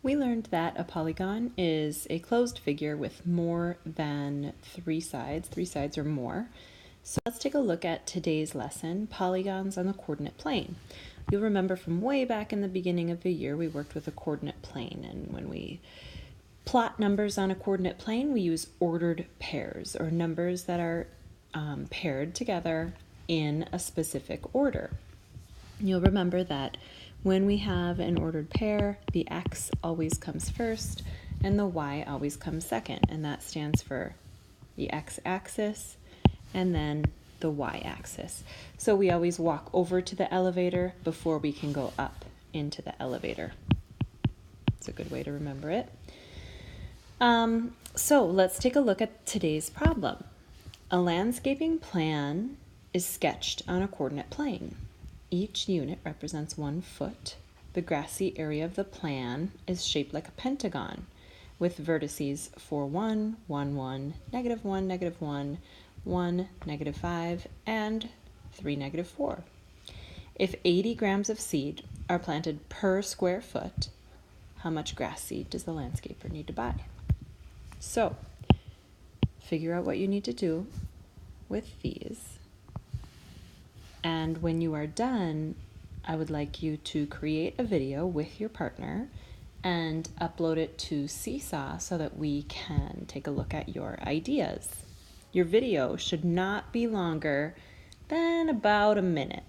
We learned that a polygon is a closed figure with more than three sides or more. So let's take a look at today's lesson, polygons on the coordinate plane. You'll remember from way back in the beginning of the year, we worked with a coordinate plane, and when we plot numbers on a coordinate plane, we use ordered pairs, or numbers that are paired together in a specific order. You'll remember that when we have an ordered pair, the x always comes first and the y always comes second, and that stands for the x-axis and then the y-axis. So we always walk over to the elevator before we can go up into the elevator. It's a good way to remember it. So let's take a look at today's problem. A landscaping plan is sketched on a coordinate plane. Each unit represents 1 foot. The grassy area of the plan is shaped like a pentagon with vertices for 1, 1, 1, -1, -1, 1, -5, and 3, -4. If 80 grams of seed are planted per square foot, how much grass seed does the landscaper need to buy? So, figure out what you need to do with these. And when you are done, I would like you to create a video with your partner and upload it to Seesaw so that we can take a look at your ideas. Your video should not be longer than about a minute.